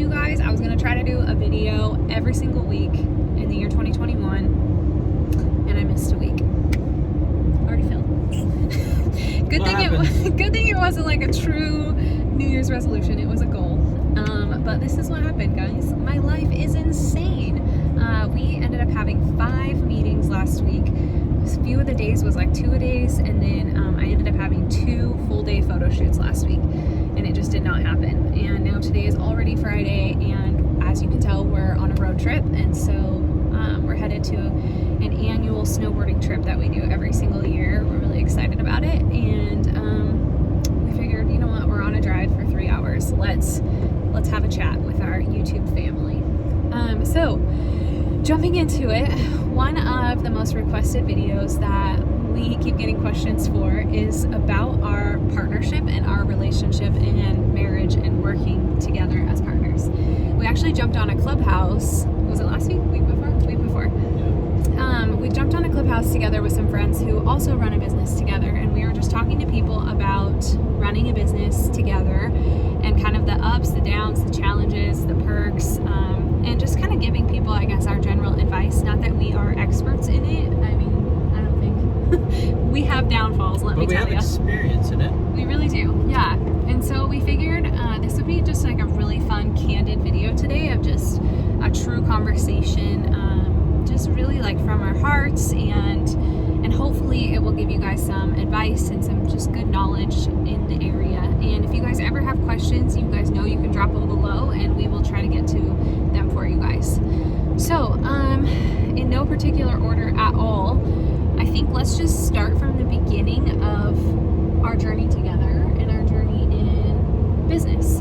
you guys I was going to try to do a video every single week in the year 2021, and I missed a week. Already failed. Good thing it wasn't like a true New Year's resolution. It was a goal. But this is what happened, guys. My life is insane. We ended up having 5 meetings last week. A few of the days was like 2-a-days, and then I ended up having 2 full-day photo shoots last week, and it just did not happen. And now today is already Friday, and as you can tell, we're on a road trip, and so we're headed to an annual snowboarding trip that we do every single year. We're really excited about it, and we figured, you know what, we're on a drive for 3 hours. Let's have a chat with our YouTube family. So jumping into it, one of the most requested videos that we keep getting questions for is about our partnership and our relationship and marriage and working together as partners. We actually jumped on a Clubhouse. Was it last week? Week before? Week before. Yeah. We jumped on a Clubhouse together with some friends who also run a business together, and we were just talking to people about running a business together and kind of the ups, the downs, the challenges, the perks, and just kind of giving people, I guess, our general advice. Not that we are experts in it. I mean, I don't think we have downfalls, let me tell you. But we have experience in it. We really do, yeah. And so we figured this would be just like a really fun, candid video today of just a true conversation, just really like from our hearts, and hopefully it will give you guys some advice and some just good knowledge in the area. And if you guys ever have questions, you guys know you can drop them below, and we will try to get to them for you guys. So, in no particular order at all, I think let's just start from the beginning of our journey together and our journey in business.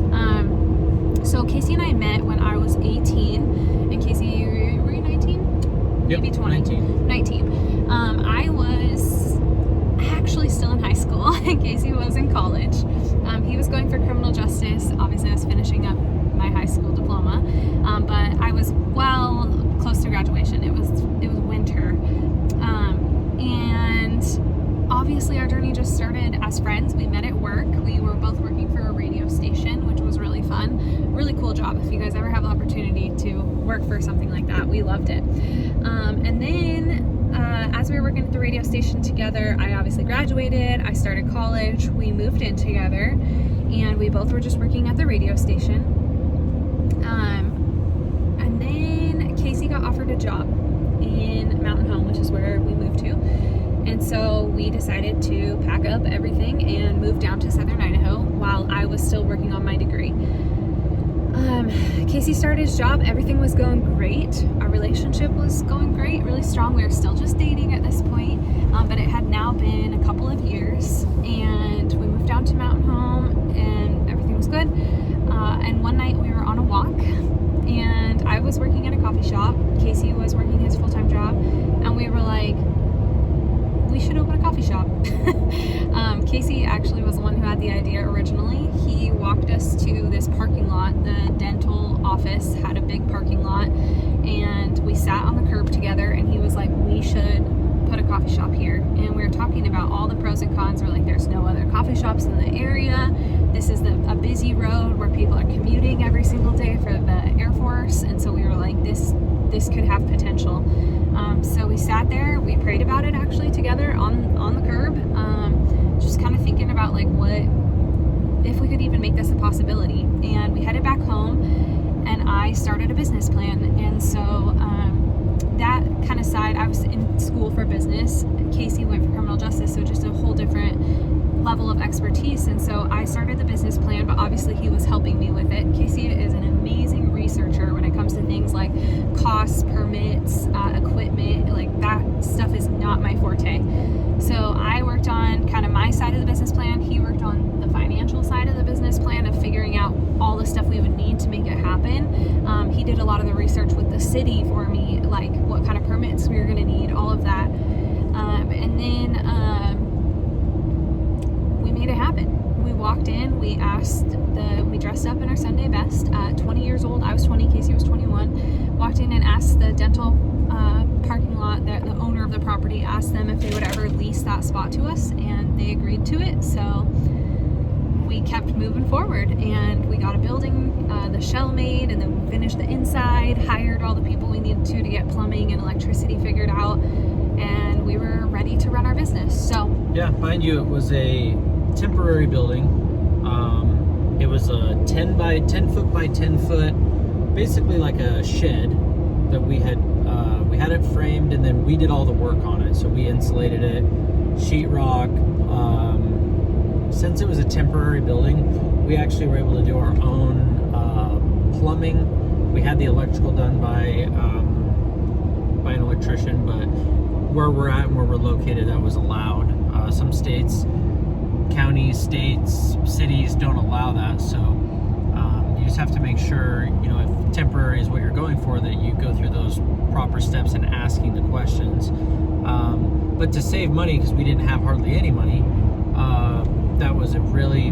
So Casey and I met when I was 18, and Casey, were you 19? Yep, Maybe 20. 19. I was actually still in high school, and Casey was in college. He was going for criminal justice. Obviously, I was finishing up my high school diploma, but I was well close to graduation. It was winter, and obviously our journey just started as friends. We met at work. We were both working for a radio station, which was really fun. Really cool job. If you guys ever have the opportunity to work for something like that, we loved it. And then as we were working at the radio station together, I obviously graduated. I started college. We moved in together, and we both were just working at the radio station. And then Casey got offered a job in Mountain Home, which is where we moved to. And so we decided to pack up everything and move down to Southern Idaho while I was still working on my degree. Casey started his job. Everything was going great. Our relationship was going great, really strong. We were still just dating at this point, but it had now been a couple of years, and we moved down to Mountain Home, and everything was good. And one night we were on a walk, and I was working at a coffee shop. Casey was working his full-time job, and we were like, we should open a coffee shop. Casey actually was the one who had the idea originally. He walked us to this parking lot. The dental office had a big parking lot, and we sat on the curb together, and he was like, we should put a coffee shop here. And we were talking about all the pros and cons. We're like, there's no other coffee shops in the area. This is a busy road where people are commuting every single day for the Air Force, and so we were like, this could have potential. So we sat there, we prayed about it actually together on the curb, just kind of thinking about like what if we could even make this a possibility. And we headed back home, and I started a business plan. And so that kind of side, I was in school for business. Casey went for criminal justice, so just a whole different level of expertise. And so I started the business plan, but obviously he was helping me with it. Casey is an amazing researcher when it comes to things like costs, permits, equipment. Like that stuff is not my forte. So I worked on kind of my side of the business plan. He worked on the financial side of the business plan of figuring out all the stuff we would need to make it happen. He did a lot of the research with the city for me, like what kind of permits we were going to need, all of that. And then we made it happen. We walked in, we dressed up in our Sunday best. 20 years old, I was 20, Casey was 21. Walked in and asked the dental parking lot, the owner of the property, asked them if they would ever lease that spot to us, and they agreed to it. So we we kept moving forward, and we got a building, the shell made, and then we finished the inside, hired all the people we needed to get plumbing and electricity figured out, and we were ready to run our business. So yeah, mind you, it was a temporary building. It was a 10 foot by 10 foot, basically like a shed that we had it framed, and then we did all the work on it. So we insulated it, sheetrock. Since it was a temporary building, we actually were able to do our own plumbing. We had the electrical done by an electrician, but where we're at and where we're located, that was allowed. Some states, counties, states, cities don't allow that, so you just have to make sure, if temporary is what you're going for, that you go through those proper steps in asking the questions. But to save money, because we didn't have hardly any money, that was a really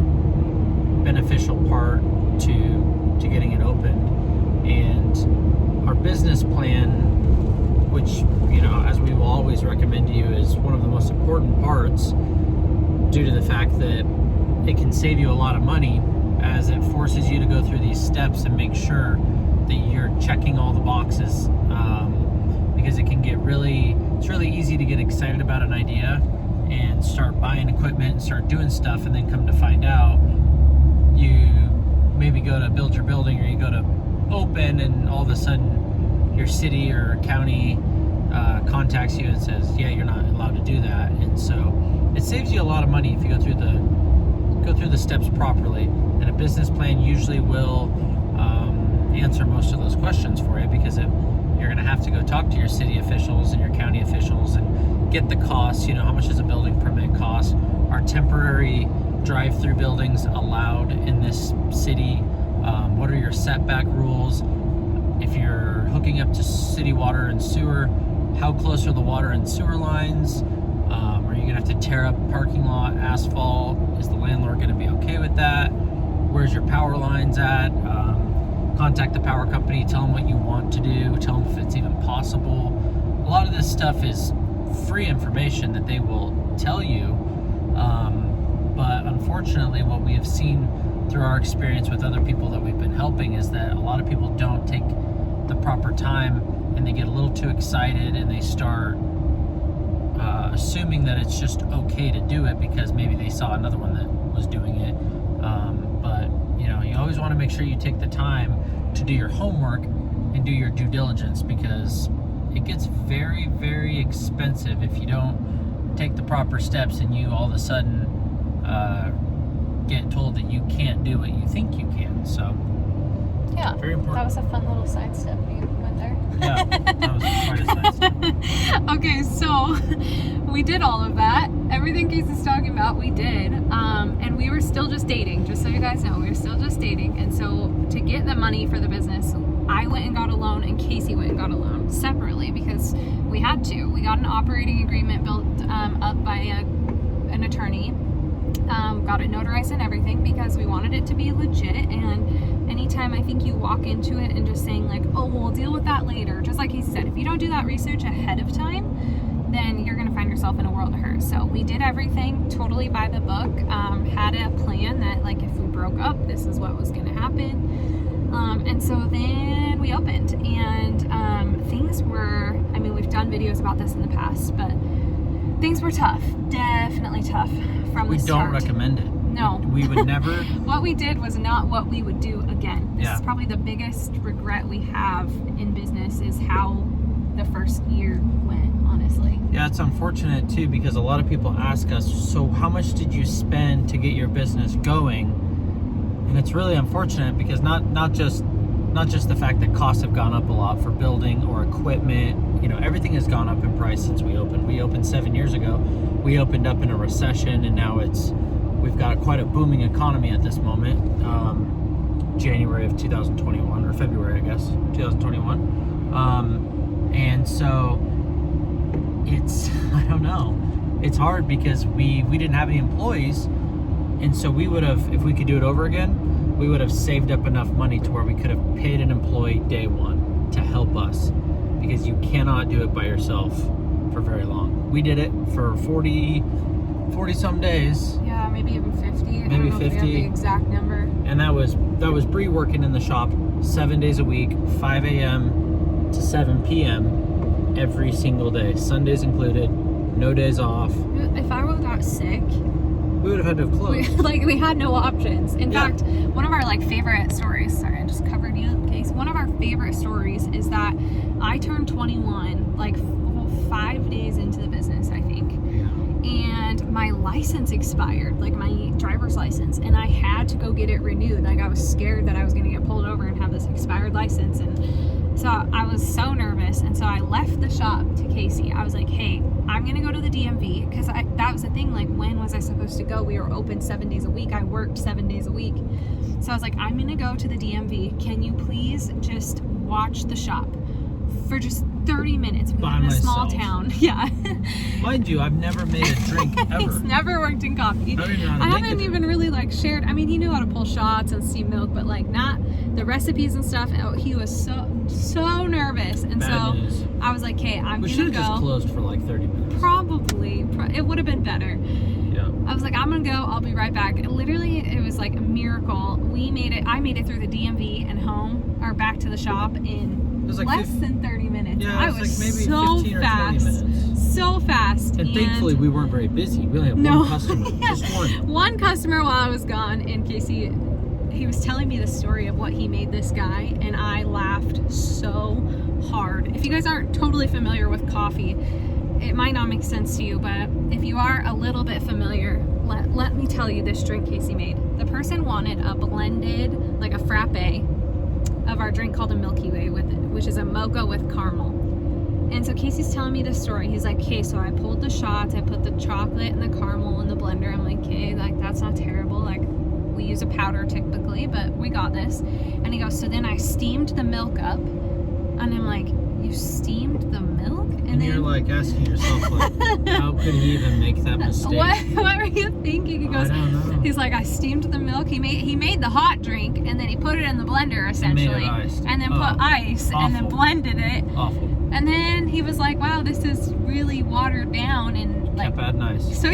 beneficial part to getting it opened. And our business plan, which, as we will always recommend to you, is one of the most important parts, due to the fact that it can save you a lot of money, as it forces you to go through these steps and make sure that you're checking all the boxes, because it can get it's really easy to get excited about an idea and start buying equipment and start doing stuff, and then come to find out you maybe go to build your building, or you go to open, and all of a sudden your city or county contacts you and says, yeah, you're not allowed to do that. And so it saves you a lot of money if you go through the steps properly. And a business plan usually will answer most of those questions for you, because you're going to have to go talk to your city officials and your county officials and get the costs. How much does a building permit cost? Are temporary drive-through buildings allowed in this city? What are your setback rules? If you're hooking up to city water and sewer, how close are the water and sewer lines? Are you going to have to tear up parking lot, asphalt? Is the landlord going to be okay with that? Where's your power lines at? Contact the power company, tell them what you want to do, tell them if it's even possible. A lot of this stuff is free information that they will tell you, but unfortunately what we have seen through our experience with other people that we've been helping is that a lot of people don't take the proper time, and they get a little too excited, and they start assuming that it's just okay to do it because maybe they saw another one that was doing it. But you always want to make sure you take the time to do your homework and do your due diligence, because it gets very, very expensive if you don't take the proper steps and you all of a sudden get told that you can't do what you think you can. So yeah, very important. That was a fun little side step you went there. Yeah, that was quite a side step. Okay, so we did all of that. Everything Casey's talking about, we did. And we were still just dating, just so you guys know, we were still just dating. And so to get the money for the business, I went and got a loan, and Casey went and got a loan separately, because we had to. We got an operating agreement built up by an attorney. Got it notarized and everything, because we wanted it to be legit. And anytime I think you walk into it and just saying like, oh, we'll deal with that later, just like he said, if you don't do that research ahead of time, then you're going to find yourself in a world of hurt. So we did everything totally by the book, had a plan that like if we broke up, this is what was going to happen. And so then we opened, and things were, we've done videos about this in the past, but things were tough, definitely tough from the start. We don't recommend it. No. We would never. What we did was not what we would do again. This is Yeah. probably the biggest regret we have in business, is how the first year went, honestly. Yeah, it's unfortunate too, because a lot of people ask us, so how much did you spend to get your business going? And it's really unfortunate, because not just the fact that costs have gone up a lot for building or equipment. Everything has gone up in price since we opened. We opened 7 years ago. We opened up in a recession, and now we've got quite a booming economy at this moment. January of 2021, or February, I guess, 2021. And so it's, I don't know, it's hard because we didn't have any employees, and so we would have, if we could do it over again, we would have saved up enough money to where we could have paid an employee day one to help us, because you cannot do it by yourself for very long. We did it for 40 some days. Yeah, maybe even 50. Maybe I don't know if we 50. have the exact number. And that was Bree working in the shop 7 days a week, 5 a.m. to 7 p.m. every single day, Sundays included, no days off. If I would have got sick, We would have had to have closed. we had no options. In Yeah. fact, one of our like favorite stories, sorry, I just covered you in case. One of our favorite stories is that I turned 21 like 5 days into the business, I think. And my license expired, like my driver's license, and I had to go get it renewed. Like I was scared that I was going to get pulled over and have this expired license, and so I was so nervous. And so I left the shop to Casey. I was like, hey, I'm going to go to the DMV, because that was the thing, like when was I supposed to go? We were open 7 days a week. I worked 7 days a week. So I was like, I'm going to go to the DMV. Can you please just watch the shop for just 30 minutes? We live in a small town. Yeah. Mind you, I've never made a drink ever. He's never worked in coffee. I don't even know how to I make haven't it. even really like shared. I mean, he knew how to pull shots and steam milk, but like not the recipes and stuff. Oh, he was so nervous, and Bad so news. I was like, "Hey, I'm We gonna should have go." just closed for like 30 minutes. Probably, it would have been better. Yeah. I was like, I'm gonna go. I'll be right back. Literally, it was like a miracle. We made it. I made it through the DMV and home, or back to the shop in It was like less than 30 minutes. Yeah, I it was was like maybe so 15 or 20 fast, minutes. so fast. And thankfully, we weren't very busy. We only had No. one customer. Yeah. Just one. One customer while I was gone, and Casey, he was telling me the story of what he made this guy, and I laughed so hard. If you guys aren't totally familiar with coffee, it might not make sense to you, but if you are a little bit familiar, let me tell you this drink Casey made. The person wanted a blended, like a frappe of our drink called a Milky Way, which is a mocha with caramel. And so Casey's telling me this story. He's like, okay, so I pulled the shots, I put the chocolate and the caramel in the blender. I'm like, okay, like that's not terrible. Like we use a powder typically, but we got this. And he goes, so then I steamed the milk up. And I'm like, you steamed the milk? And then you're like asking yourself, like, how could he even make that mistake? What were you thinking? He goes, I don't know. he's like, I steamed the milk. He made the hot drink, and then he put it in the blender essentially, made it iced. and then Oh, put ice, and then awful. blended it. Awful. And then he was like, wow, this is really watered down, and like, Kept adding ice. so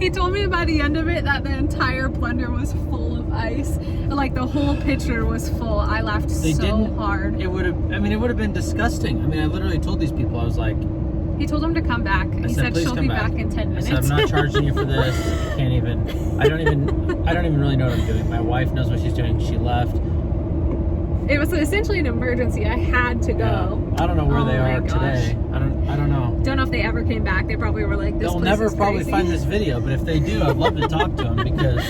he told me by the end of it that the entire blender was full of ice. Like the whole pitcher was full. I laughed so hard. It would have been disgusting. I mean, I literally told these people, I was like, He told him to come back. I He said, said "Please she'll come be back." back in 10 I minutes. said, I'm not charging you for this. I don't even really know what I'm doing. My wife knows what she's doing. She left. It was essentially an emergency. I had to go. Yeah. I don't know where they Oh my are gosh. today. I don't know. Don't know if they ever came back. They probably were like, this They'll place never is probably crazy. find this video, but if they do, I'd love to talk to them because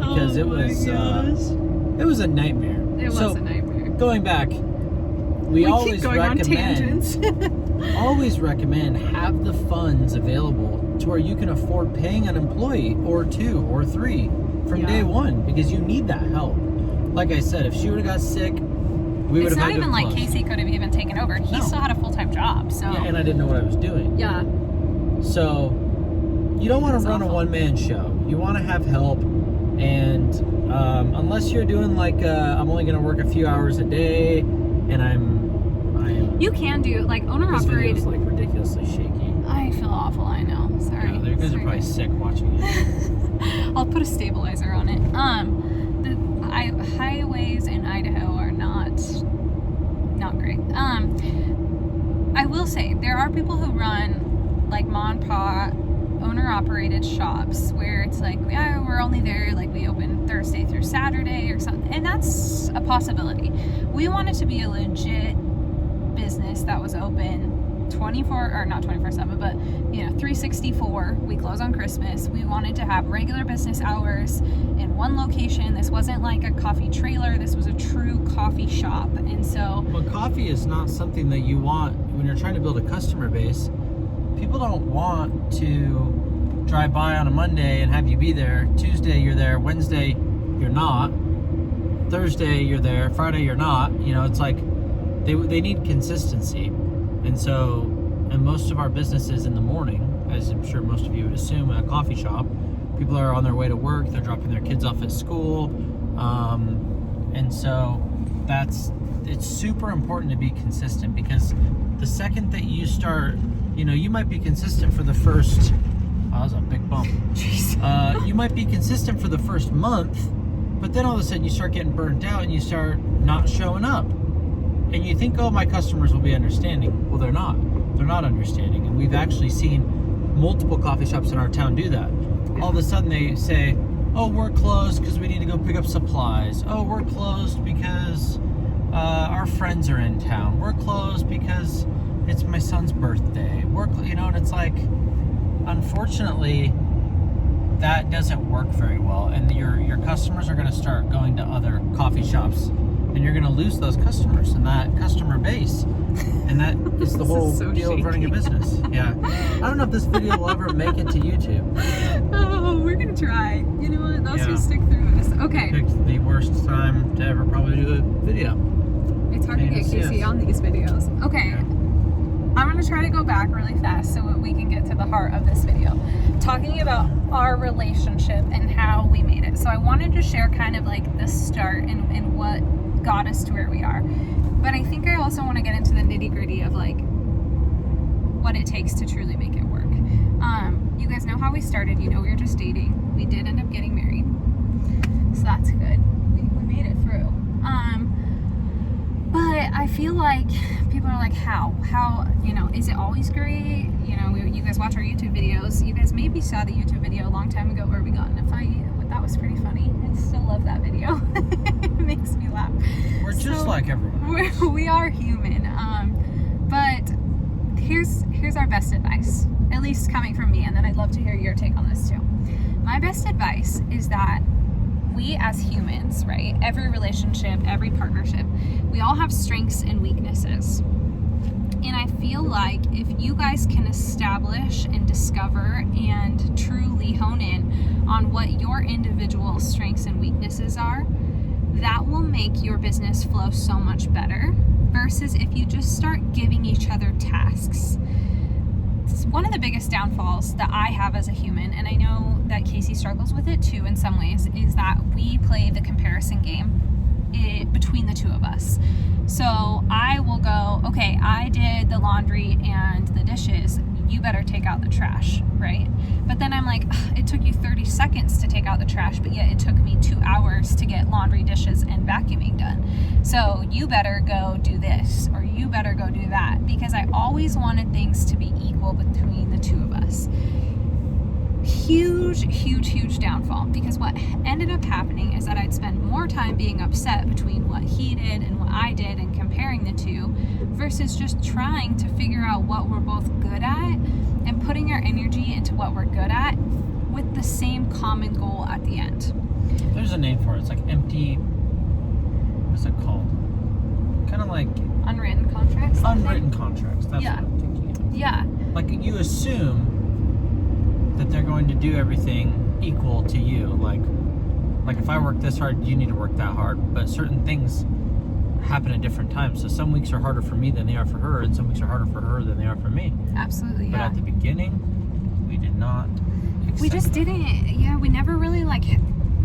Oh it my was gosh. it was a nightmare. It was a nightmare. Going back, we keep always going on recommend tangents. always recommend have the funds available to where you can afford paying an employee or 2 or 3 from Yeah. day one, because you need that help. Like I said, if she would have got sick, we would It's have not had to even like close. Casey could have even taken over. He No. still had a full-time job, so Yeah, and I didn't know what I was doing. yeah. So you don't want That's to run awful. a one-man show. You want to have help, and unless you're doing like I'm only going to work a few hours a day, and I'm You can do like owner this video operated. is like ridiculously shaky. I feel awful. I know. Sorry. Yeah, you guys are Sorry. probably sick watching it. I'll put a stabilizer on it. The highways in Idaho are not great. I will say there are people who run like mom and pop owner operated shops where it's like, yeah, we're only there, like we open Thursday through Saturday or something, and that's a possibility. We want it to be a legit business that was open 24/7, but 364. We close on Christmas. We wanted to have regular business hours in one location. This wasn't like a coffee trailer. This was a true coffee shop. And so Well, coffee is not something that you want when you're trying to build a customer base. People don't want to drive by on a Monday and have you be there. Tuesday you're there, Wednesday you're not, Thursday you're there, Friday you're not. It's like they need consistency. And so, in most of our businesses in the morning, as I'm sure most of you would assume, at a coffee shop, people are on their way to work, they're dropping their kids off at school, and so it's super important to be consistent, because the second that you start, you might be consistent for the first Oh, that was a big bump. Jeez. You might be consistent for the first month, but then all of a sudden you start getting burnt out and you start not showing up. And you think, oh, my customers will be understanding. Well, they're not. They're not understanding. And we've actually seen multiple coffee shops in our town do that. All of a sudden they say, oh, we're closed because we need to go pick up supplies. Oh, we're closed because our friends are in town. We're closed because it's my son's birthday. And it's like, unfortunately, that doesn't work very well. And your customers are going to start going to other coffee shops, and you're going to lose those customers and that customer base. And that is the whole deal of running a business. Yeah. I don't know if this video will ever make it to YouTube. Oh, we're going to try. You know what? Those who stick through this. Okay. I picked the worst time to ever probably do a video. It's hard to get Casey on these videos. Okay. Yeah. I'm going to try to go back really fast so that we can get to the heart of this video. Talking about our relationship and how we made it. So I wanted to share kind of like the start and what got us to where we are. But I think I also want to get into the nitty-gritty of like what it takes to truly make it work. You guys know how we started. You know we were just dating. We did end up getting married. So that's good. We made it through. But I feel like people are like, how, is it always great? You guys watch our YouTube videos. You guys maybe saw the YouTube video a long time ago where we got in a fight. That was pretty funny. I still love that video. It makes me laugh. We're just like everyone. We are human. But here's our best advice, at least coming from me, and then I'd love to hear your take on this too. My best advice is that we as humans, right, every relationship, every partnership, we all have strengths and weaknesses. And I feel like if you guys can establish and discover and truly hone in on what your individual strengths and weaknesses are, that will make your business flow so much better versus if you just start giving each other tasks. One of the biggest downfalls that I have as a human, and I know that Casey struggles with it too in some ways, is that we play the comparison game between the two of us. So I will go, okay, I did the laundry and the dishes, you better take out the trash, right? But then I'm like, it took you 30 seconds to take out the trash, but yet it took me 2 hours to get laundry, dishes, and vacuuming done. So you better go do this, or you better go do that, because I always wanted things to be equal between the two of us. Huge downfall, because what ended up happening is that I'd spend more time being upset between what he did and what I did and comparing the two versus just trying to figure out what we're both good at and putting our energy into what we're good at with the same common goal at the end. There's a name for it. It's like empty, what's it called? Kind of like unwritten contracts. Unwritten contracts. That's what I'm thinking of. Yeah. Like you assume that they're going to do everything equal to you. Like if I work this hard, you need to work that hard. But certain things happen at different times. So some weeks are harder for me than they are for her, and some weeks are harder for her than they are for me. Absolutely. But at the beginning, we did not. We just didn't. Yeah, we never really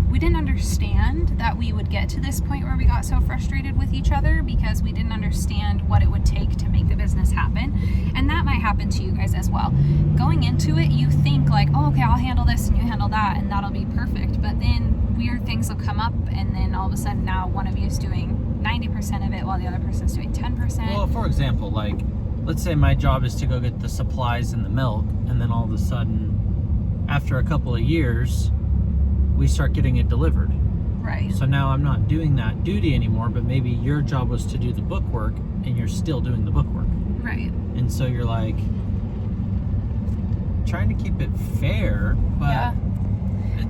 we didn't understand that we would get to this point where we got so frustrated with each other because we didn't understand what it would take to make the business happen. And that might happen to you guys as well. Going into it, you think like, oh, okay, I'll handle this and you handle that and that'll be perfect. But then weird things will come up and then all of a sudden now one of you is doing 90% of it while the other person's doing 10%. Well, for example, like, let's say my job is to go get the supplies and the milk, and then all of a sudden, after a couple of years, we start getting it delivered. Right. So now I'm not doing that duty anymore, but maybe your job was to do the book work and you're still doing the book work. Right. And so you're like trying to keep it fair, but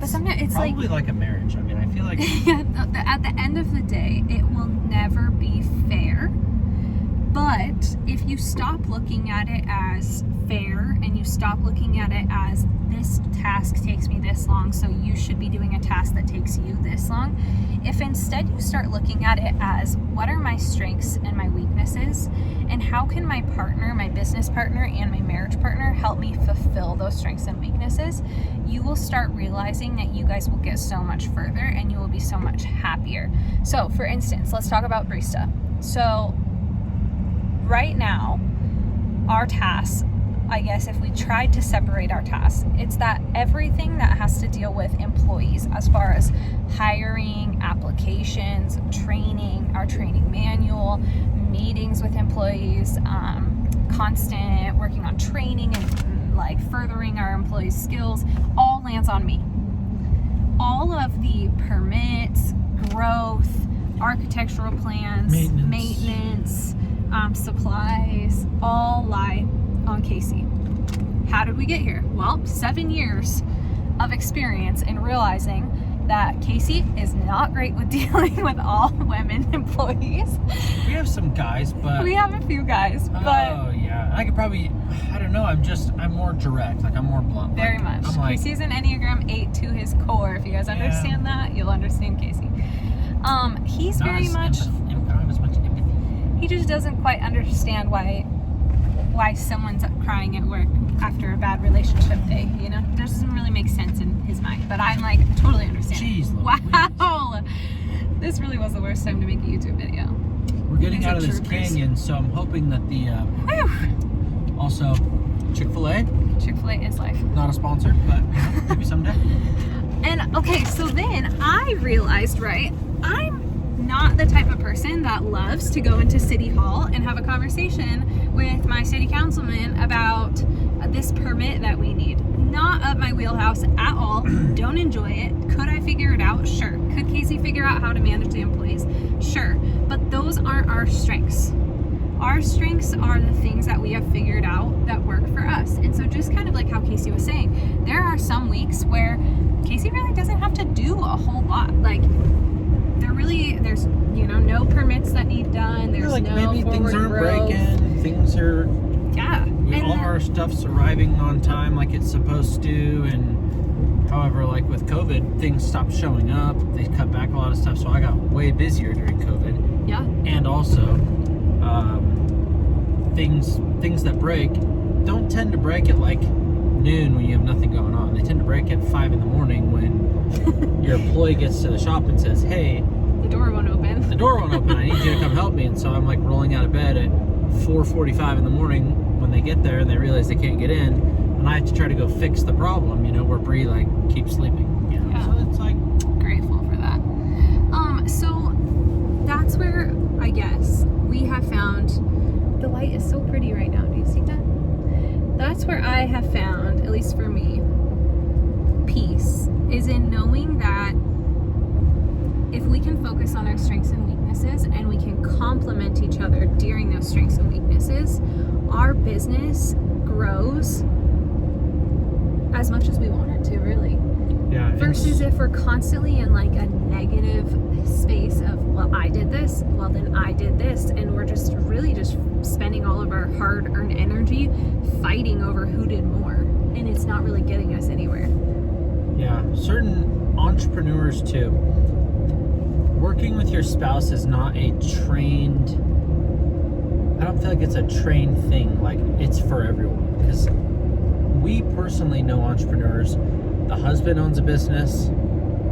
but sometimes it's probably like a marriage. I mean, I feel like at the end of the day, it will never be fair. But if you stop looking at it as fair and you stop looking at it as this task takes me this long, so you should be doing a task that takes you this long. If instead you start looking at it as what are my strengths and my weaknesses, and how can my partner, my business partner, and my marriage partner help me fulfill those strengths and weaknesses, you will start realizing that you guys will get so much further and you will be so much happier. So, for instance, let's talk about barista. So, right now, our tasks I guess, if we tried to separate our tasks. It's that everything that has to deal with employees, as far as hiring, applications, training, our training manual, meetings with employees, constant working on training and like furthering our employees' skills, all lands on me. All of the permits, growth, architectural plans, maintenance, supplies, all lie on Casey. How did we get here? Well, 7 years of experience in realizing that Casey is not great with dealing with all women employees. We have some guys, but We have a few guys, but oh yeah, I could probably, I don't know, I'm more direct, like I'm more blunt. very like, much. I'm like, Casey's an Enneagram 8 to his core. If you guys understand that, you'll understand Casey. He's not very as much, I don't have as much empathy. he just doesn't quite understand why someone's crying at work after a bad relationship day, you know? It doesn't really make sense in his mind, but I'm like, totally understand. Jeez, wow! This really was the worst time to make a YouTube video. We're getting These out are of this troopers. canyon, so I'm hoping that the Whew! also Chick-fil-A, Chick-fil-A is life. not a sponsor, but maybe someday. And okay, so then I realized, right, I'm not the type of person that loves to go into City Hall and have a conversation with my city councilman about this permit that we need. Not up my wheelhouse at all. Don't enjoy it. Could I figure it out? Sure. Could Casey figure out how to manage the employees? Sure. But those aren't our strengths. Our strengths are the things that we have figured out that work for us. And so just kind of like how Casey was saying, there are some weeks where Casey really doesn't have to do a whole lot. Like, there's, you know, no permits that need done. There's like no maybe things forward aren't growth. breaking, things are, Yeah. all of our stuff's arriving on time like it's supposed to, and however, like with COVID, things stopped showing up. They cut back a lot of stuff, so I got way busier during COVID. Yeah. And also, things that break don't tend to break at like noon when you have nothing going on. They tend to break at 5 in the morning when your employee gets to the shop and says, "Hey, The door won't open. the door won't open. I need you to come help me." And so I'm like rolling out of bed at 4:45 in the morning when they get there and they realize they can't get in, and I have to try to go fix the problem, you know, where Bree like keeps sleeping, you know. Yeah. So it's like, Grateful for that. So that's where I guess we have found, the light is so pretty right now. Do you see that? That's where I have found, at least for me, peace is in knowing that if we can focus on our strengths and weaknesses and we can complement each other during those strengths and weaknesses, our business grows as much as we want it to, really. yeah. Versus if we're constantly in like a negative space of, well, I did this, well, then I did this, and we're just really just spending all of our hard-earned energy fighting over who did more, and it's not really getting us anywhere. Yeah, certain entrepreneurs too. Working with your spouse is not a trained, I don't feel like it's a trained thing, like it's for everyone. Because we personally know entrepreneurs, the husband owns a business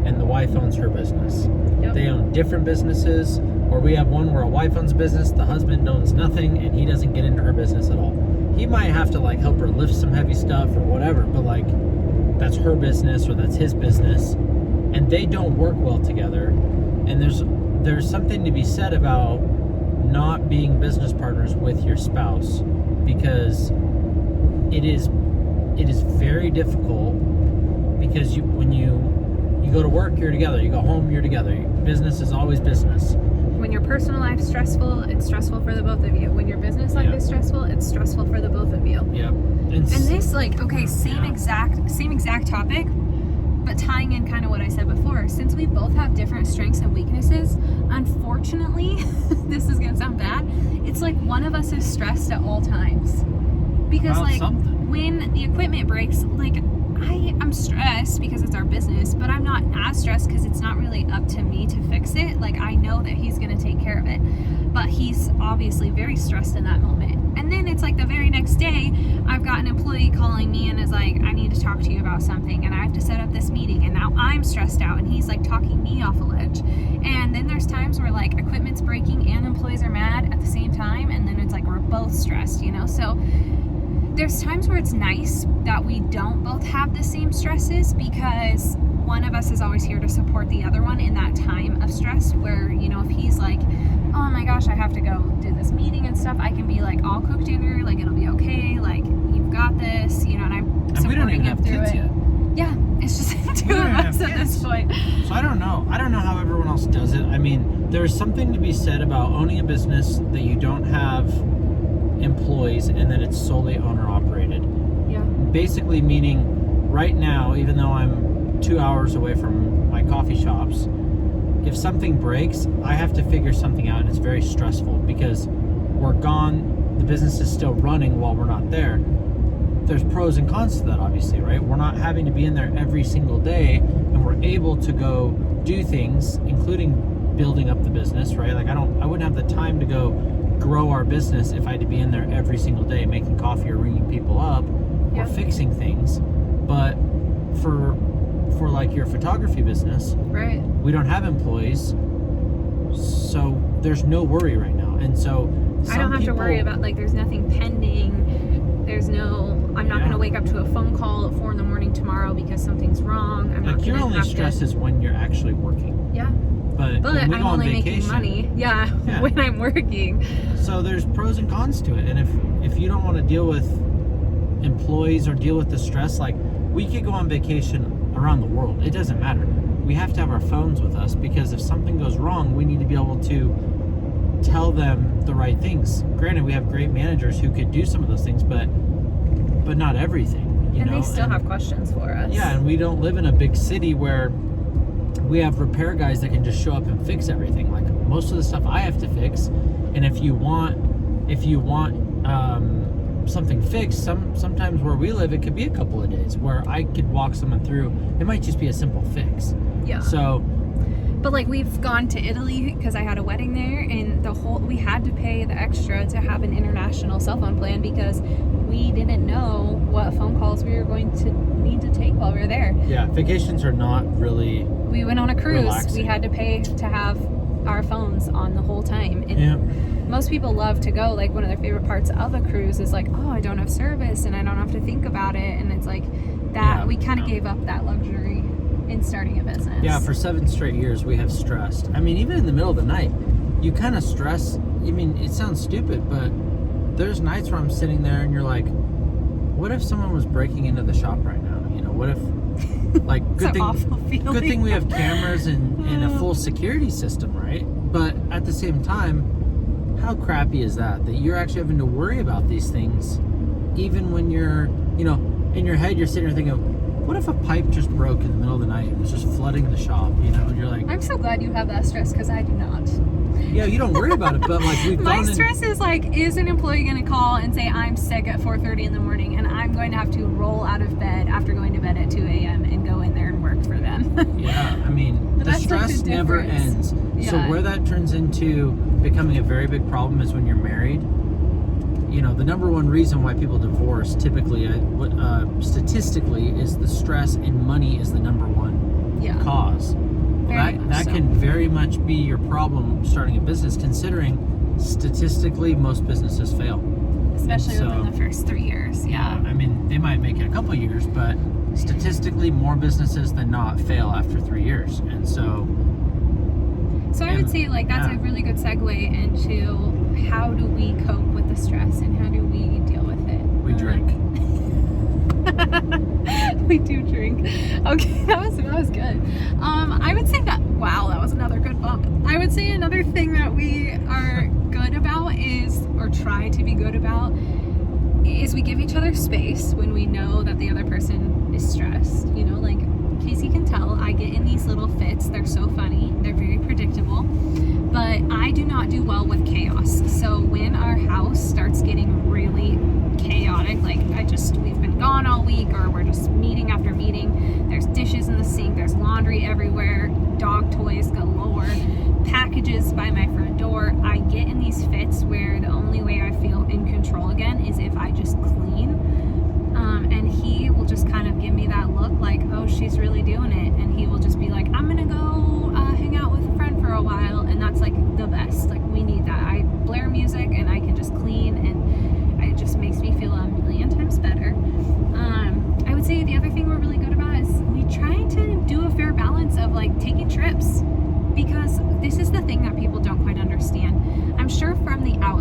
and the wife owns her business. Yep. They own different businesses, or we have one where a wife owns a business, the husband owns nothing, and he doesn't get into her business at all. He might have to like help her lift some heavy stuff or whatever, but like that's her business or that's his business, and they don't work well together. And there's something to be said about not being business partners with your spouse, because it is very difficult, because when you go to work, you're together, you go home, you're together. Business is always business. When your personal life's stressful, it's stressful for the both of you. When your business life is stressful, it's stressful for the both of you. Yeah. And this, like, okay, same exact topic, but tying in kind of what I said before. Since we both have different strengths and weaknesses, unfortunately, this is gonna sound bad, it's like one of us is stressed at all times. Because like when the equipment breaks, like I'm stressed because it's our business, but I'm not as stressed because it's not really up to me to fix it. Like, I know that he's gonna take care of it, but he's obviously very stressed in that moment. And then it's like the very next day, I've got an employee calling me and is like, I need to talk to you about something, and I have to set up this meeting, and now I'm stressed out, and he's like talking me off a ledge. And then there's times where like equipment's breaking and employees are mad at the same time, and then it's like we're both stressed, you know? So there's times where it's nice that we don't both have the same stresses, because one of us is always here to support the other one in that time of stress, where, you know, if he's like, oh my gosh, I have to go do this meeting and stuff, I can be like, I'll cook dinner, like, it'll be okay, like, you've got this, you know, and I'm And we don't even have kids yet. Yeah, it's just two of us at this point. So I don't know how everyone else does it. I mean, there's something to be said about owning a business that you don't have employees and that it's solely owner operated. Yeah. Basically meaning right now, even though I'm 2 hours away from my coffee shops, if something breaks, I have to figure something out, and it's very stressful because we're gone, the business is still running while we're not there. There's pros and cons to that, obviously, right? We're not having to be in there every single day, and we're able to go do things, including building up the business, right? Like I wouldn't have the time to go grow our business if I had to be in there every single day making coffee or ringing people up or fixing things. But for like your photography business, right, we don't have employees, so there's no worry right now. And so I don't have to worry about, like, there's nothing pending, there's no, I'm not going to wake up to a phone call at 4 a.m. tomorrow because something's wrong. I'm like, not your only stress to... is when you're actually working. Yeah. But when we I'm go on only vacation, making money. Yeah, when I'm working. So there's pros and cons to it. And if you don't want to deal with employees or deal with the stress, like, we could go on vacation around the world. It doesn't matter. We have to have our phones with us, because if something goes wrong, we need to be able to tell them the right things. Granted, we have great managers who could do some of those things, but not everything. You know? They still have questions for us. Yeah, and we don't live in a big city where we have repair guys that can just show up and fix everything. Like, most of the stuff I have to fix, and if you want something fixed, sometimes where we live, it could be a couple of days where I could walk someone through. It might just be a simple fix. Yeah. So, but like, we've gone to Italy because I had a wedding there, and we had to pay the extra to have an international cell phone plan because we didn't know what phone calls we were going to need to take while we were there. Yeah, vacations are not really. We went on a cruise. Relaxing. We had to pay to have our phones on the whole time. And most people love to go, like, one of their favorite parts of a cruise is like, oh, I don't have service and I don't have to think about it. And it's like that we kind of gave up that luxury in starting a business. Yeah, for 7 straight years we have stressed. I mean, even in the middle of the night, you kind of stress. I mean, it sounds stupid, but there's nights where I'm sitting there and you're like, what if someone was breaking into the shop right now? You know, what if, like, good thing we have cameras and a full security system, right? But at the same time, how crappy is that you're actually having to worry about these things, even when you're, you know, in your head you're sitting there thinking, what if a pipe just broke in the middle of the night and was just flooding the shop, you know? And you're like, I'm so glad you have that stress, because I do not. Yeah, you don't worry about it, but like, we've my stress is like, is an employee going to call and say I'm sick at 4:30 in the morning, and I'm going to have to roll out of bed after going to bed at 2 a.m. and go in there and work for them? Yeah, I mean, the stress never ends. Yeah. So where that turns into becoming a very big problem is when you're married. You know, the number one reason why people divorce typically, statistically, is the stress, and money is the number one cause. That can very much be your problem starting a business, considering statistically most businesses fail. Especially within the first 3 years. Yeah. I mean, they might make it a couple of years, but statistically more businesses than not fail after 3 years. And so I would say, like, that's a really good segue into how do we cope with the stress and how do we deal with it? We drink. We do drink. Okay, that was good. I would say that was another good bump. I would say another thing that we are good about or try to be good about, is we give each other space when we know that the other person is stressed. You know, like, Casey can tell I get in these little fits. They're so funny. They're very predictable. But I do not do well with chaos. So when our house starts getting really chaotic, like, we've been gone all week, or we're just meeting after meeting, there's dishes in the sink, there's laundry everywhere, dog toys galore, packages by my front door, I get in these fits where the only way I feel in control again is if I just clean. And he will just kind of give me that look like, oh, she's really doing it. And he will just be like, I'm gonna go hang out with a friend for a while. And that's like the best. Like, we need that. I blare music and I can just clean, and it just makes me feel a million times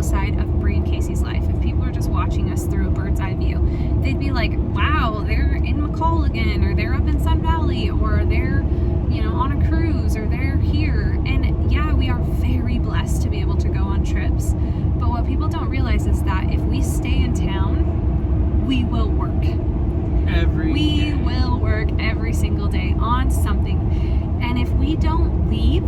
side of Bree and Casey's life. If people are just watching us through a bird's eye view, they'd be like, wow, they're in McCall again, or they're up in Sun Valley, or they're, you know, on a cruise, or they're here. And yeah, we are very blessed to be able to go on trips. But what people don't realize is that if we stay in town, we will work. We will work every single day on something. And if we don't leave,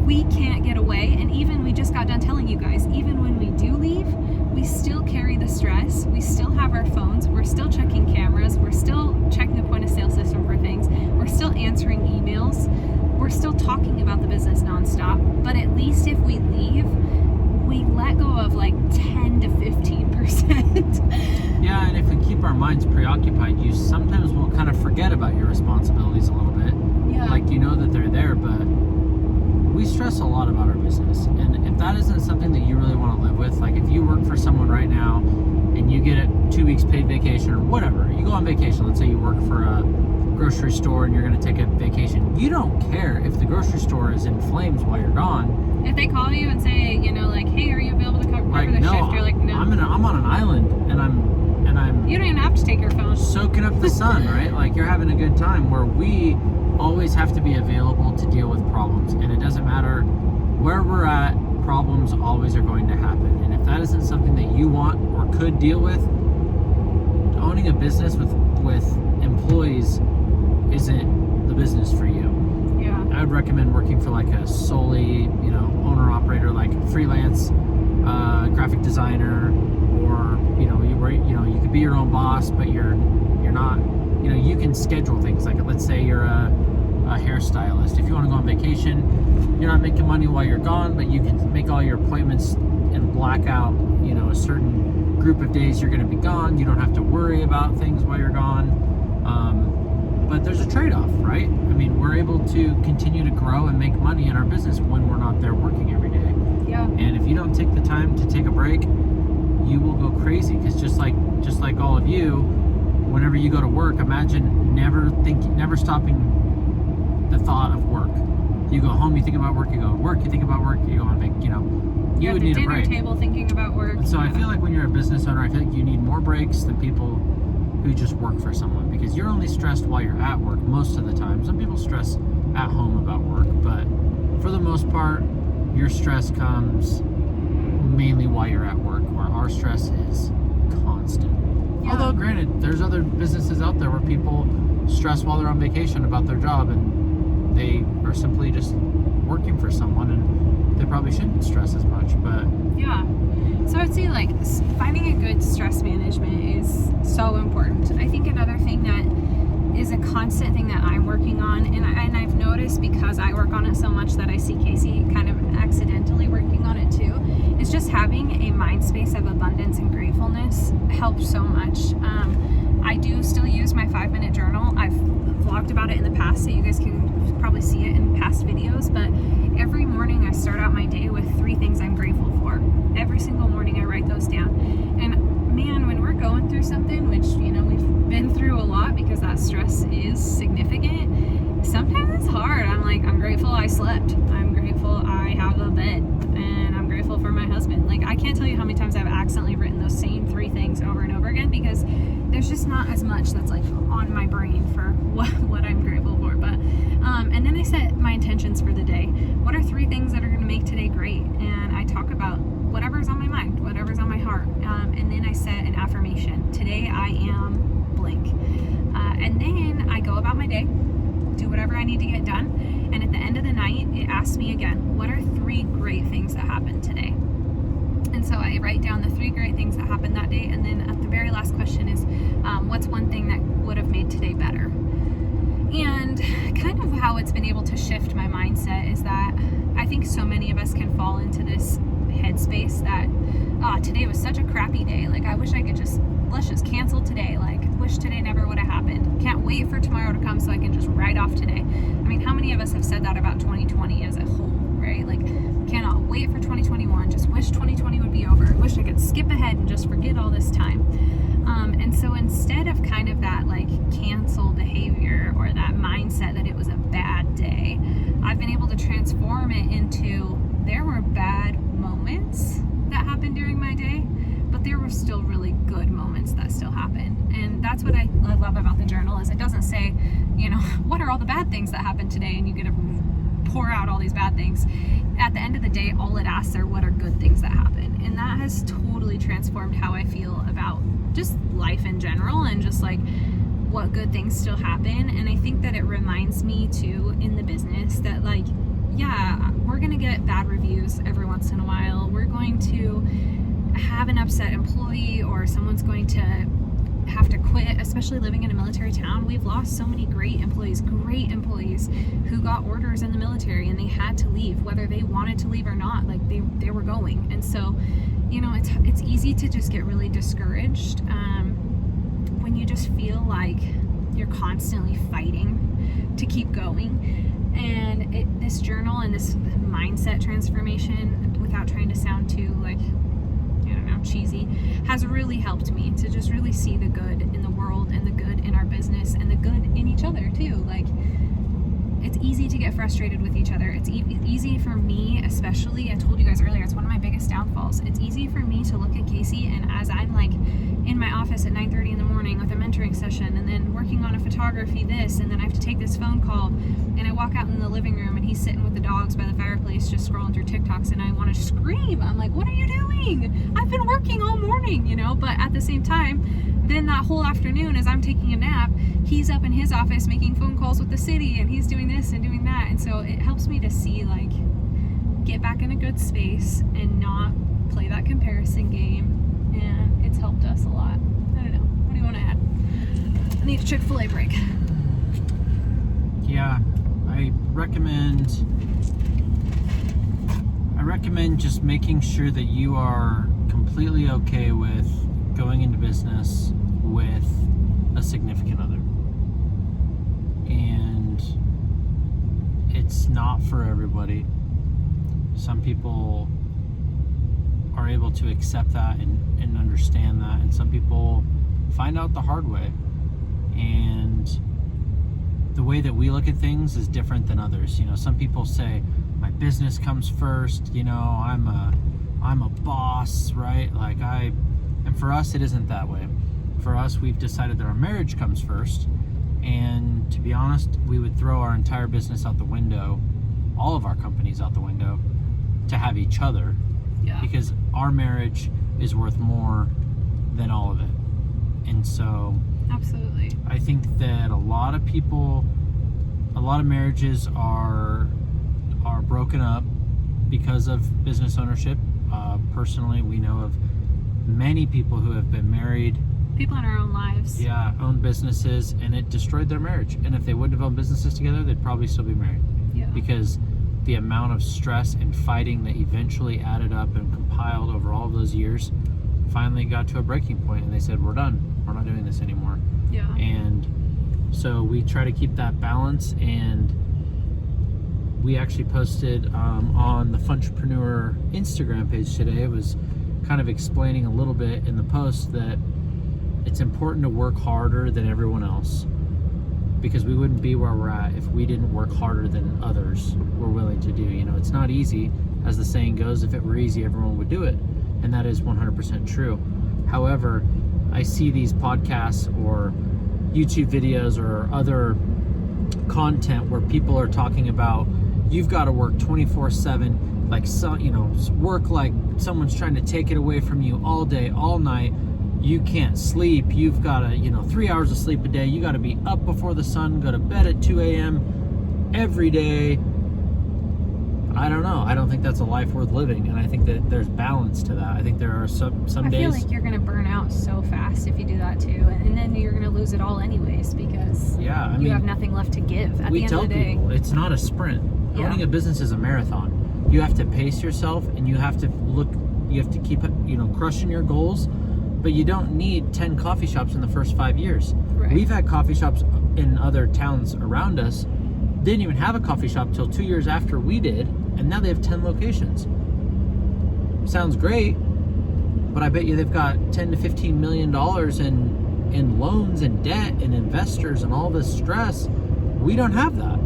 we can't get away. And even, we just got done telling you guys, even when we do leave, we still carry the stress. We still have our phones. We're still checking cameras. We're still checking the point of sale system for things. We're still answering emails. We're still talking about the business nonstop. But at least if we leave, we let go of like 10 to 15%. Yeah, and if we keep our minds preoccupied, you sometimes will kind of forget about your responsibilities a little bit. Yeah. Like, you know that they're there, but we stress a lot about our business. And if that isn't something that you really want to live with, like if you work for someone right now and you get a 2 weeks paid vacation or whatever, you go on vacation, let's say you work for a grocery store and you're going to take a vacation, you don't care if the grocery store is in flames while you're gone. If they call you and say, you know, like, hey, are you available to cover Like, the no, shift? You're like, no. I'm on an island and I'm You don't even have to take your phone. soaking up the sun, right? Like, you're having a good time, where we always have to be available to deal with problems. And it doesn't matter where we're at, problems always are going to happen. And if that isn't something that you want or could deal with, owning a business with employees isn't the business for you. Yeah. I would recommend working for like a solely, you know, owner operator, like freelance graphic designer, or you could be your own boss, but you're not, you can schedule things. Like, let's say you're a hairstylist. If you want to go on vacation, you're not making money while you're gone, but you can make all your appointments and black out, a certain group of days you're going to be gone. You don't have to worry about things while you're gone. But there's a trade-off, right? I mean, we're able to continue to grow and make money in our business when we're not there working every day. Yeah. And if you don't take the time to take a break, you will go crazy. Because just like all of you, whenever you go to work, imagine never stopping the thought of work. You go home, you think about work. You go to work, you think about work. You go on vacation. You would need a break. At the dinner table thinking about work. And so I feel like when you're a business owner, I feel like you need more breaks than people who just work for someone, because you're only stressed while you're at work most of the time. Some people stress at home about work, but for the most part, your stress comes mainly while you're at work, where our stress is constant. Yeah. Although granted, there's other businesses out there where people stress while they're on vacation about their job, and they are simply just working for someone, and they probably shouldn't stress as much. But yeah. So I'd say, like, finding a good stress management is so important. I think another thing that is a constant thing that I'm working on, and I've noticed because I work on it so much that I see Casey kind of accidentally working on it too, is just having a mind space of abundance and gratefulness helps so much. I do still use my 5-minute journal. I've vlogged about it in the past, so you guys can probably see it in past videos, but every morning I start out my day with 3 things I'm grateful for. Every single morning I write those down. And man, when we're going through something, which, we've been through a lot because that stress is significant, sometimes it's hard. I'm like, I'm grateful I slept. I'm grateful I have a bed. And I'm grateful for my husband. Like, I can't tell you how many times I've accidentally written those same 3 things over and over again, because there's just not as much that's like on my brain for what I'm grateful for. But and then I set my intentions for the day. What are 3 things that are going to make today great? And I talk about whatever's on my mind, whatever's on my heart, and then I set an affirmation. Today I am blank. And then I go about my day, do whatever I need to get done, and at the end of the night it asks me again, what are 3 great things that happened today? And so I write down the 3 great things that happened that day, and then at the very last question is, what's one thing that would have made today better? And kind of how it's been able to shift my mindset is that I think so many of us can fall into this headspace that today was such a crappy day, like I wish I could let's just cancel today, like wish today never would have happened, can't wait for tomorrow to come so I can just write off today. I mean, how many of us have said that about 2020 as a whole, right? Like, cannot wait for 2021, just wish 2020 would be over, wish I could skip ahead and just forget all this time. And so instead of kind of that like cancel behavior or that mindset that it was a bad day, I've been able to transform it into, there were bad moments, that happened during my day, but there were still really good moments that still happened. And that's what I love about the journal, is it doesn't say, what are all the bad things that happened today, and you get to pour out all these bad things. At the end of the day, all it asks are what are good things that happen. And that has totally transformed how I feel about just life in general, and just like what good things still happen. And I think that it reminds me too in the business that, like, yeah, we're gonna get bad reviews every once in a while. We're going to have an upset employee, or someone's going to have to quit, especially living in a military town. We've lost so many great employees who got orders in the military and they had to leave, whether they wanted to leave or not. Like they were going. And so, it's easy to just get really discouraged when you just feel like you're constantly fighting to keep going. And this journal and this mindset transformation, without trying to sound too cheesy, has really helped me to just really see the good in the world, and the good in our business, and the good in each other too. Like, it's easy to get frustrated with each other. It's easy for me, especially, I told you guys earlier, it's one of my biggest downfalls. It's easy for me to look at Casey, and as I'm like in my office at 9:30 in the morning with a mentoring session, and then working on a photography this, and then I have to take this phone call, and I walk out in the living room and he's sitting with the dogs by the fireplace just scrolling through TikToks, and I want to scream. I'm like, what are you doing? I've been working all morning, but at the same time, then that whole afternoon, as I'm taking a nap, he's up in his office making phone calls with the city, and he's doing this and doing that. And so it helps me to see, like, get back in a good space and not play that comparison game. And it's helped us a lot. I don't know. What do you want to add? I need a Chick-fil-A break. Yeah, I recommend just making sure that you are completely okay with going into business with a significant other. And it's not for everybody. Some people are able to accept that and understand that, and some people find out the hard way. And the way that we look at things is different than others. Some people say my business comes first, I'm a boss, right? And for us, it isn't that way. For us, we've decided that our marriage comes first. And to be honest, we would throw our entire business out the window, all of our companies out the window, to have each other. Yeah. Because our marriage is worth more than all of it. And so, absolutely, I think that a lot of marriages are broken up because of business ownership. Personally, we know of many people who have been married, people in our own lives, owned businesses, and it destroyed their marriage. And if they wouldn't have owned businesses together, they'd probably still be married. Yeah. Because the amount of stress and fighting that eventually added up and compiled over all of those years finally got to a breaking point, and they said, we're done. We're not doing this anymore. Yeah. And so we try to keep that balance. And we actually posted on the Funtrepreneur Instagram page today. It was kind of explaining a little bit in the post that it's important to work harder than everyone else, because we wouldn't be where we're at if we didn't work harder than others were willing to do. It's not easy. As the saying goes, if it were easy, everyone would do it. And that is 100% true. However, I see these podcasts or YouTube videos or other content where people are talking about, you've got to work 24/7, like, work like someone's trying to take it away from you all day, all night. You can't sleep. You've got to, 3 hours of sleep a day. You got to be up before the sun, go to bed at 2 a.m. every day. I don't know. I don't think that's a life worth living, and I think that there's balance to that. I think there are some days. I feel like you're going to burn out so fast if you do that too, and then you're going to lose it all anyways, because you have nothing left to give at the end of the day. We tell people it's not a sprint. Yeah. Owning a business is a marathon. You have to pace yourself, and you have to keep crushing your goals, but you don't need 10 coffee shops in the first 5 years. Right. We've had coffee shops in other towns around us, didn't even have a coffee shop till 2 years after we did, and now they have 10 locations. Sounds great, but I bet you they've got $10 to $15 million in loans and debt and investors and all this stress. We don't have that.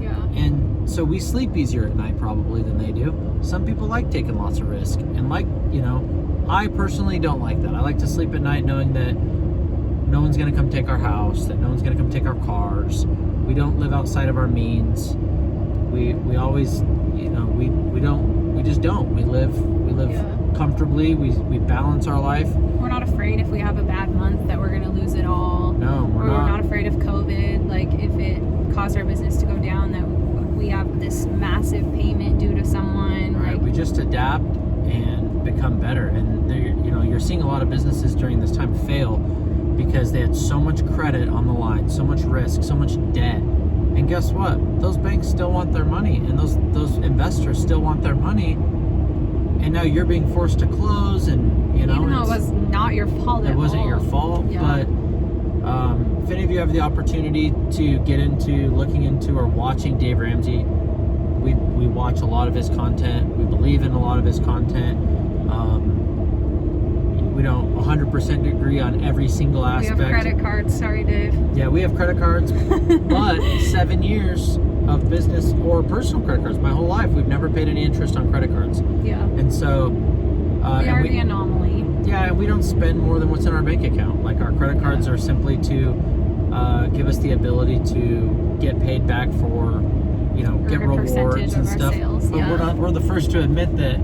Yeah. And so we sleep easier at night probably than they do. Some people like taking lots of risk, and I personally don't like that. I like to sleep at night knowing that no one's going to come take our house, that no one's going to come take our cars. We don't live outside of our means. We always, we just don't. We live comfortably. We balance our life. We're not afraid if we have a bad month that we're going to lose it all. No, we're not. We're not afraid of COVID. Like, if it caused our business to go down, that we have this massive payment due to someone. Right. We just adapt and become better. And you're seeing a lot of businesses during this time fail because they had so much credit on the line, so much risk, so much debt. And guess what? Those banks still want their money, and those investors still want their money. And now you're being forced to close, and even though it was not your fault. It wasn't your fault, yeah. But if any of you have the opportunity to get into looking into or watching Dave Ramsey, we watch a lot of his content. We believe in a lot of his content. We don't 100% agree on every single aspect. We have credit cards. Sorry, Dave. Yeah, we have credit cards, but 7 years of business or personal credit cards. My whole life, we've never paid any interest on credit cards. Yeah. And so... we are the anomaly. Yeah, and we don't spend more than what's in our bank account. Like, our credit cards are simply to give us the ability to get paid back for, get rewards and stuff. Sales, but we're the first to admit that,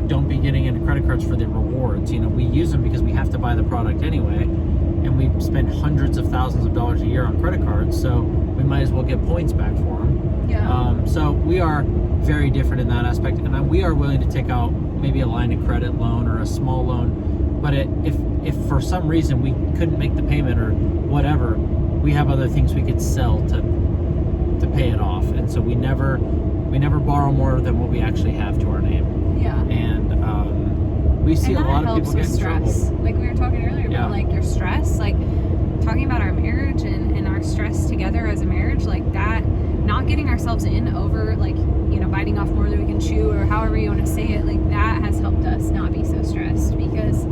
don't be getting into credit cards for the rewards. We use them because we have to buy the product anyway, and we spend hundreds of thousands of dollars a year on credit cards, so we might as well get points back for them. Yeah. So we are very different in that aspect, and we are willing to take out maybe a line of credit loan or a small loan, but if for some reason we couldn't make the payment or whatever, we have other things we could sell to pay it off. And so we never borrow more than what we actually have to our name. Yeah. And we see a lot of people get in stress. trouble. Like we were talking earlier about like your stress, like talking about our marriage and our stress together as a marriage, like that, not getting ourselves in over like, biting off more than we can chew, or however you want to say it, like that has helped us not be so stressed, because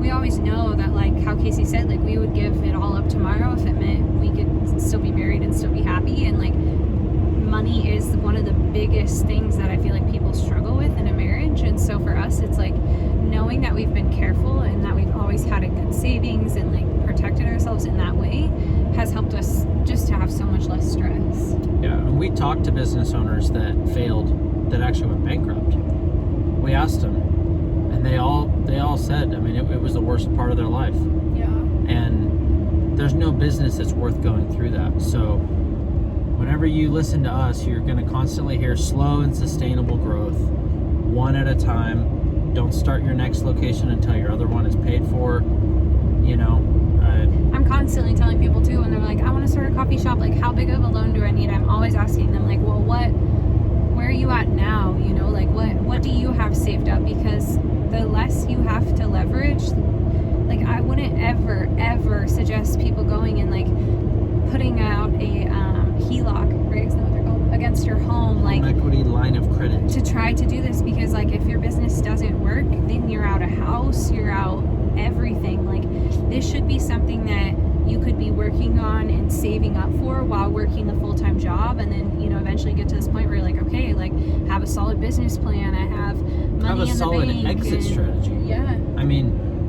we always know that, like how Casey said, like we would give it all up tomorrow if it meant we could still be married and still be happy. And like money is one of the biggest things that I feel like people struggle with in a marriage. And so for us, it's like knowing that we've been careful and that we've always had a good savings and like protected ourselves in that way has helped us just to have so much less stress. Yeah, and we talked to business owners that failed, that actually went bankrupt. We asked them, and they all said, it was the worst part of their life. Yeah. And there's no business that's worth going through that. So whenever you listen to us, you're going to constantly hear slow and sustainable growth, one at a time. Don't start your next location until your other one is paid for. I'm constantly telling people too, when they're like, I want to start a coffee shop, like how big of a loan do I need? I'm always asking them, like, well, where are you at now? Like what do you have saved up? Because the less you have to leverage, like I wouldn't ever suggest people going and like putting out a HELOC, right? Isn't that what they're called? Against your home, like home equity line of credit, to try to do this, because like if your business doesn't work, then you're out a house, you're out everything. Like this should be something that you could be working on and saving up for while working a full-time job, and then eventually get to this point where you're like, okay, like have a solid business plan, I have money in the bank, have a solid exit strategy. Yeah.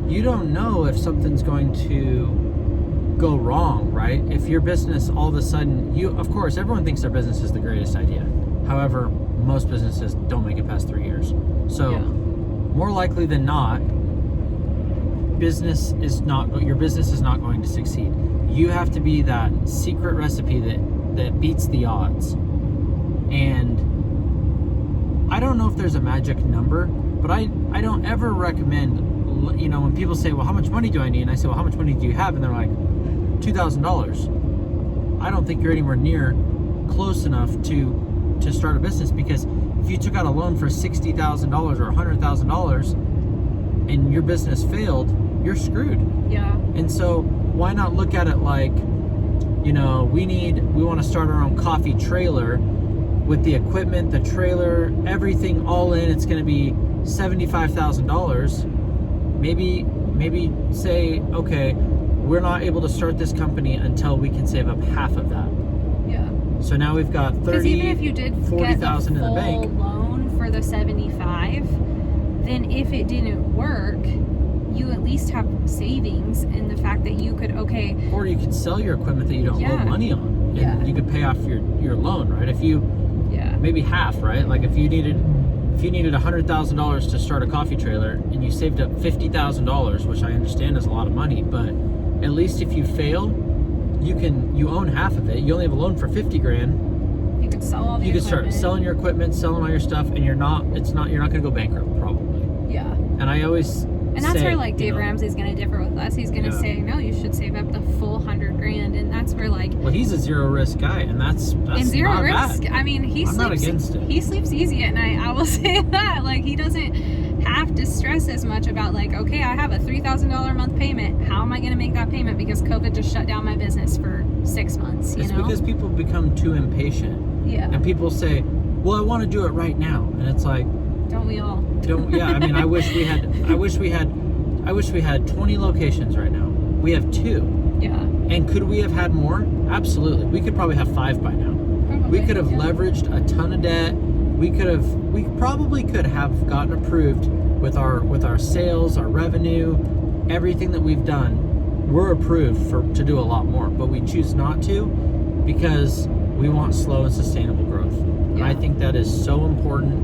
You don't know if something's going to go wrong, right? If your business all of a sudden, of course everyone thinks their business is the greatest idea. However, most businesses don't make it past 3 years. So more likely than not, your business is not going to succeed. You have to be that secret recipe that beats the odds. And I don't know if there's a magic number, but I don't ever recommend, when people say, well, how much money do I need? And I say, well, how much money do you have? And they're like, $2,000. I don't think you're anywhere near close enough to start a business, because if you took out a loan for $60,000 or $100,000 and your business failed, you're screwed. Yeah. And so why not look at it like, we want to start our own coffee trailer with the equipment, the trailer, everything all in. It's going to be $75,000. Maybe say, okay, we're not able to start this company until we can save up half of that. Yeah. So now we've got 30, Because even if you did get the 40,000 in the full bank. loan for the 75, then if it didn't work, you at least have savings in the fact that you could, Or you could sell your equipment that you don't owe money on. And Yeah. you could pay off your loan, right? If you, maybe half, right? Like if you needed $100,000 to start a coffee trailer and you saved up $50,000, which I understand is a lot of money, but at least if you fail, you own half of it. You only have a loan for 50 grand. You could sell all the You could equipment. start selling your equipment, selling all your stuff, and you're not going to go bankrupt probably. Yeah. And I always And that's say, where like Dave you know, Ramsey's going to differ with us. He's going to say, no, you should save up the full 100 grand. And that's where like, well, he's a zero risk guy, and that's in zero not risk, bad. I mean, I'm not against it. He sleeps easy at night. I will say that. Like, he doesn't have to stress as much about like, okay, I have a $3,000 a month payment. How am I going to make that payment? Because COVID just shut down my business for 6 months. It's because people become too impatient. Yeah. And people say, well, I want to do it right now. And it's like, don't we all? I mean, I wish we had 20 locations right now. We have 2. Yeah. And could we have had more? Absolutely. We could probably have 5 by now. Probably, We could have yeah. leveraged a ton of debt. We probably could have gotten approved with our sales, our revenue, everything that we've done. We're approved to do a lot more, but we choose not to because we want slow and sustainable growth. And I think that is so important.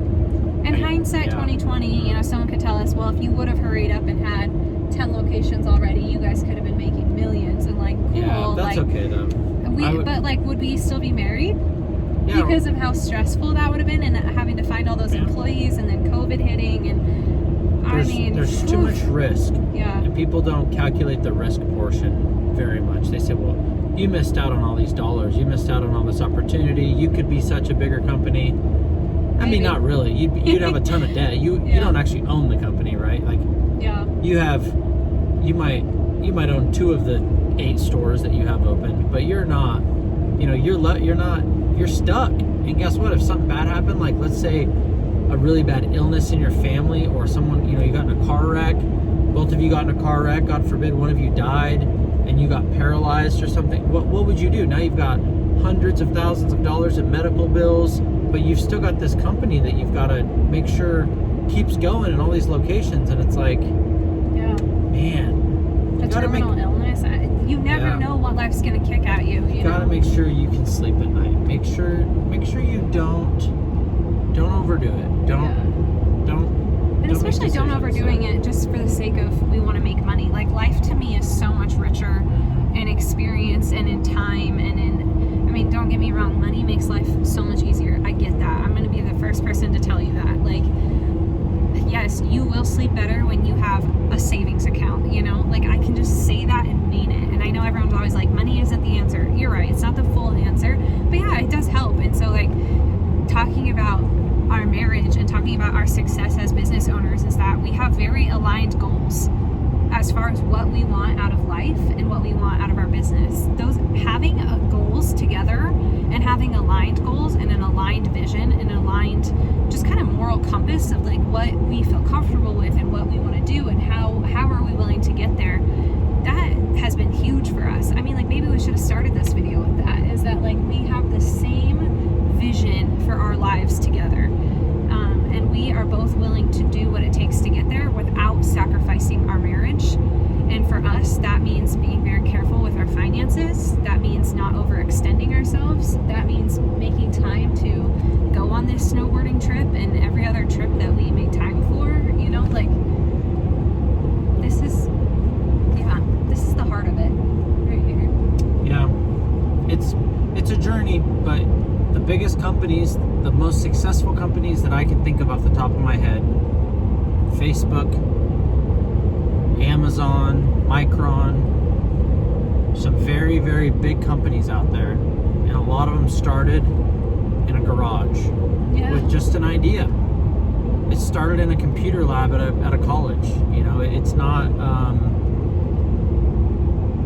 And hindsight 2020, you know, someone could tell us, well, if you would have hurried up and had 10 locations already, you guys could have been making millions. And like, cool. Yeah, that's like, okay though. But like, would we still be married? Yeah. Because of how stressful that would have been, and having to find all those employees, and then COVID hitting, and there's too much risk. Yeah. And people don't calculate the risk portion very much. They say, well, you missed out on all these dollars. You missed out on all this opportunity. You could be such a bigger company. I mean, not really. You'd have a ton of debt. You don't actually own the company, right? Like, you might own 2 of the 8 stores that you have open, but you're not. You know, you're stuck. And guess what? If something bad happened, like let's say a really bad illness in your family, or someone, you know, you got in a car wreck, both of you got in a car wreck, God forbid one of you died, and you got paralyzed or something, what would you do? Now you've got hundreds of thousands of dollars in medical bills, but you've still got this company that you've got to make sure keeps going in all these locations, and it's like, man, a terminal illness, you never know what life's going to kick at you. You gotta make sure you can sleep at night. Make sure you don't overdo it. And especially don't overdoing it just for the sake of we want to make money. Like, life to me is so much richer in experience and in time and in, I mean, don't get me wrong, money makes life so much easier. I get that. I'm going to be the first person to tell you that. Like, yes, you will sleep better when you have a savings account, you know? Like, I can just say that and mean it. And I know everyone's always like, money isn't the answer. You're right. It's not the full answer. But yeah, it does help. And so, like, talking about our marriage and talking about our success as business owners is that we have very aligned goals as far as what we want out of life and what we want out of our business. Those having goals together and having aligned goals and an aligned vision and an aligned just kind of moral compass of like what we feel comfortable with and what we want to do and how are we willing to get there, that has been huge for us. I mean, like, maybe we should have started this video with that, is that like we have the same vision for our lives together, and we are both willing to do what it takes to get there without sacrificing our marriage. And for us, that means being very careful with our finances. That means not overextending ourselves. That means making time to go on this snowboarding trip and every other trip that we make time for. You know, like, this is the heart of it right here. Yeah, it's a journey, but the biggest companies, the most successful companies that I can think of off the top of my head, Facebook, Amazon, Micron, some very, very big companies out there, and a lot of them started in a garage with just an idea. It started in a computer lab at a college. You know, it's not,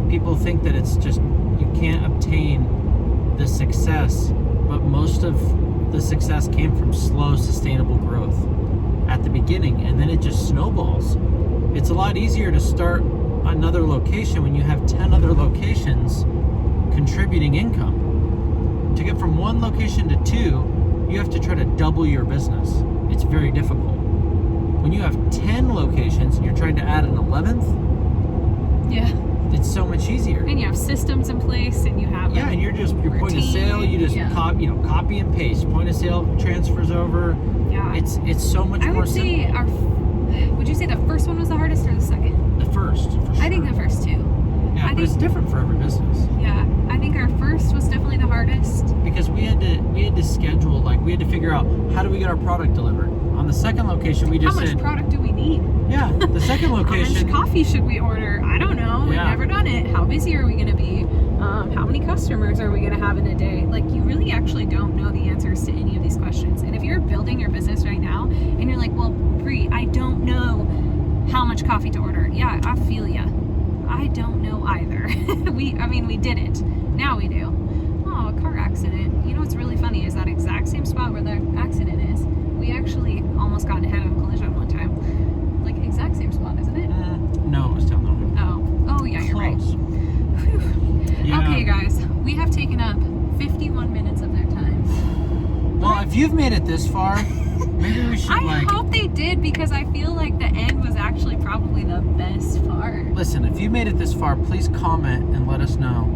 people think that it's just, you can't obtain the success, but most of the success came from slow, sustainable growth at the beginning, and then it just snowballs. It's a lot easier to start another location when you have 10 other locations contributing income. to get from one location to two, you have to try to double your business. It's very difficult. When you have 10 locations and you're trying to add an 11th, Yeah. it's so much easier. And you have systems in place, and you have Yeah, and your point of routine. sale, you just Yeah. copy and paste. Point of sale transfers over. Yeah. It's so much I more would say simple. would you say the first one was the hardest or the second? The first, for sure. I think the first two. Yeah, but it's different for every business. Yeah, I think our first was definitely the hardest. Because we had to schedule, like we had to figure out how do we get our product delivered. On the second location, we just How much said, product do we need? yeah, the second location. How much coffee should we order? I don't know. We've Yeah. never done it. How busy are we going to be? How many customers are we going to have in a day? Like, you really actually don't know the answers to any of these questions. And if you're building your business right now and you're like, well, Bree, I don't know how much coffee to order. Yeah, I feel ya. I don't know either. we did it. Now we do. Oh, a car accident. You know what's really funny is that exact same spot where the accident is, we actually almost got in ahead of a collision one time. Like, exact same spot, isn't it? No, it was down the road. Oh yeah, you're right. Close. Yeah. Okay, guys, we have taken up 51 minutes of their time. Well, if you've made it this far, maybe we should I hope they did, because I feel like the end was actually probably the best part. Listen, if you made it this far, please comment and let us know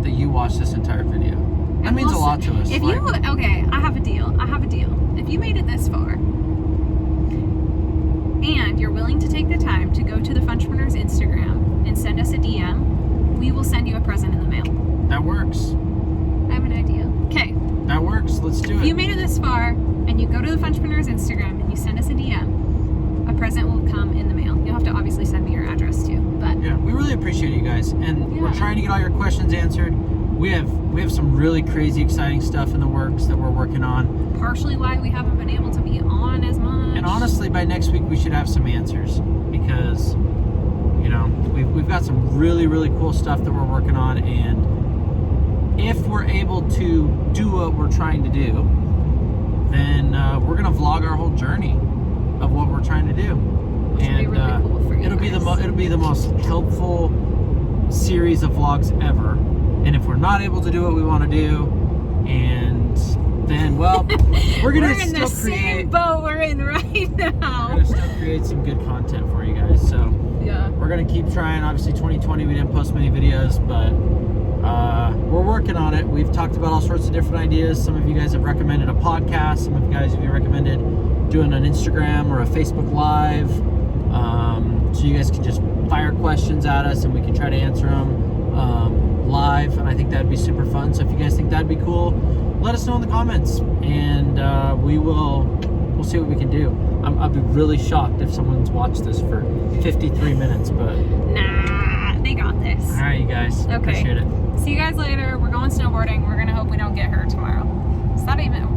that you watched this entire video. That means a lot to us. If I have a deal. If you made it this far, and you're willing to take the time to go to the Funchpreneurs Instagram and send us a DM, we will send you a present in the mail. That works. I have an idea. Okay. That works. Let's do it. If you made it this far and you go to the Funchpreneurs Instagram and you send us a DM, a present will come in the mail. You'll have to obviously send me your address too. But Yeah, we really appreciate you guys, and we're Yeah. trying to get all your questions answered. We have some really crazy, exciting stuff in the works that we're working on. partially why we haven't been able to be on as much. And honestly, by next week we should have some answers, because we've got some really, really cool stuff that we're working on, and if we're able to do what we're trying to do, then we're gonna vlog our whole journey of what we're trying to do. Which will be really cool for you it'll be guys. it'll be the most helpful series of vlogs ever. And if we're not able to do what we want to do, and then, well, we're gonna We're in still the same create. boat we're in right We're now. gonna still create some good content for you guys. So Yeah. we're gonna keep trying. Obviously, 2020 we didn't post many videos, but we're working on it. We've talked about all sorts of different ideas. Some of you guys have recommended a podcast. Some of you guys have recommended doing an Instagram or a Facebook Live, so you guys can just fire questions at us and we can try to answer them live. And I think that'd be super fun. So if you guys think that'd be cool, let us know in the comments, and we'll see what we can do. I'd be really shocked if someone's watched this for 53 minutes, but Nah, they got this. all right, you guys. Okay. Appreciate it. See you guys later. We're going snowboarding. We're gonna hope we don't get hurt tomorrow. Is that even